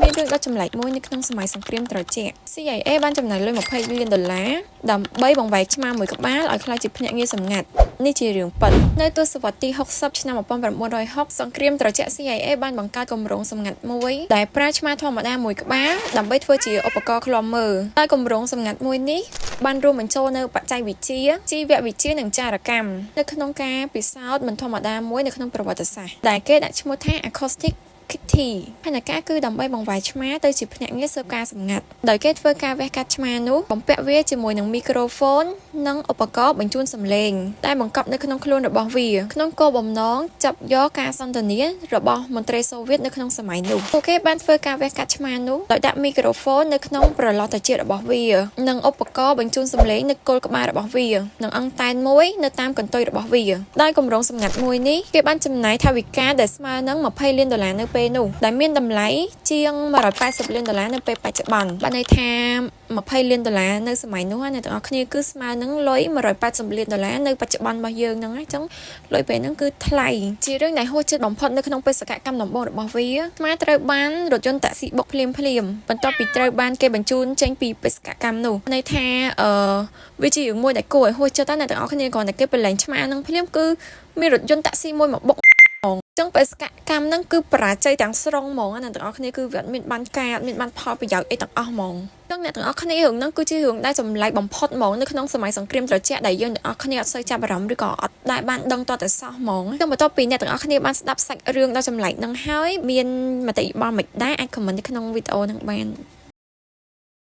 មានរឿងដ៏ចម្លែកមួយនៅក្នុងសម័យសង្គ្រាមត្រជាក់ CIA បានចំណាយលុយ$20 លានដើម្បីបង្វែរឆ្មាមួយក្បាលឲ្យក្លាយជាភ្នាក់ងារសម្ងាត់នេះជារឿងពិតនៅទសវត្សរ៍ទី60ឆ្នាំ1960សង្គ្រាមត្រជាក់ CIA បានបង្កើតគម្រោងសម្ងាត់មួយដែលប្រើឆ្មាធម្មតាមួយក្បាលដើម្បីធ្វើជាឧបករណ៍ឃ្លាំមើលហើយគម្រោងសម្ងាត់មួយនេះបានរួមបញ្ចូលនៅបច្ចេកវិទ្យាជីវវិទ្យានិងចារកម្មនៅក្នុងការពិសោធន៍មិនធម្មតាមួយនៅក្នុងប្រវត្តិសាស្ត្រដែលគេដាក់ឈ្មោះថា Acoustic Kitty ផែនការគឺដើម្បីបង្វែរឆ្មាទៅជាភ្នាក់ងារស៊ើបការសម្ងាត់ដោយគេធ្វើការវះកាត់ឆ្មានោះបំពាក់វាជាមួយនឹងមីក្រូហ្វូននិងឧបករណ៍បញ្ជូនសំឡេងដែលបង្កប់នៅក្នុងខ្លួនរបស់វាក្នុងគោលបំណងចាប់យកការសន្ទនារបស់មន្ត្រីសូវៀតនៅក្នុងសម័យនោះពួកគេបានធ្វើការវះកាត់ឆ្មានោះដោយដាក់មីក្រូហ្វូននៅក្នុងប្រឡោះត្រចៀករបស់វានិងឧបករណ៍បញ្ជូនសំឡេងនៅគល់ក្បាលរបស់វានិងអង្តែនមួយនៅតាមកន្ទុយរបស់វាដោយគម្រោងសម្ងាត់មួយនេះគេបានចំណាយថវិកាដែលស្មើនឹង$20 លាននៅពេលនោះដែលមានតម្លៃជាង$180 លាននៅពេលបច្ចុប្បន្នបានន័យថា$20 លាននៅសម័យនោះអ្នកទាំងអស់គ្នាគឺស្មើនឹងលុយ$180 លាននៅបច្ចុប្បន្នរបស់យើងហ្នឹងអញ្ចឹងលុយពេលហ្នឹងគឺថ្លៃជារឿងដែលហួសចិត្តបំផុតនៅក្នុងបេសកកម្មដំបូងរបស់វាស្មើត្រូវបានរថយន្តតាក់ស៊ីបុកភ្លាមបន្ទាប់ពីត្រូវបានគេបញ្ជូនចេញពីបេសកកម្មនោះន័យថាវាជារឿងមួយដែលគួរឲ្យហួសចិត្តណាស់អ្នកទាំងអស់គ្នាគ្រាន់តែគេប្រឡែងឆ្មាហ្នឹងភ្លាមគឺមានរថយន្តតាក់ស៊ីមួយមកបុកចឹងបេសកកម្មហ្នឹងគឺបរាជ័យទាំងស្រុងហ្មងអ្នកទាំងអស់គ្នាគឺវាអត់មានបានការអត់មានបានផលប្រយោជន៍អីទាំងអស់ហ្មងចឹងអ្នកទាំងអស់គ្នារឿងហ្នឹងគឺជារឿងដែលចម្លែកបំផុតហ្មងនៅក្នុងសម័យសង្គ្រាមត្រជាក់ដែលយើងទាំងអស់គ្នាអត់សូវចាប់អារម្មណ៍ឬក៏អត់ដែលបានដឹងតតែសោះហ្មងចឹងបន្ទាប់ពីអ្នកទាំងអស់គ្នាបានស្ដាប់សាច់រឿងដ៏ចម្លែកហ្នឹងហើយមានមតិយោបល់មិនដែរអាចខមមិននៅក្នុងវីដេអូហ្នឹងបាន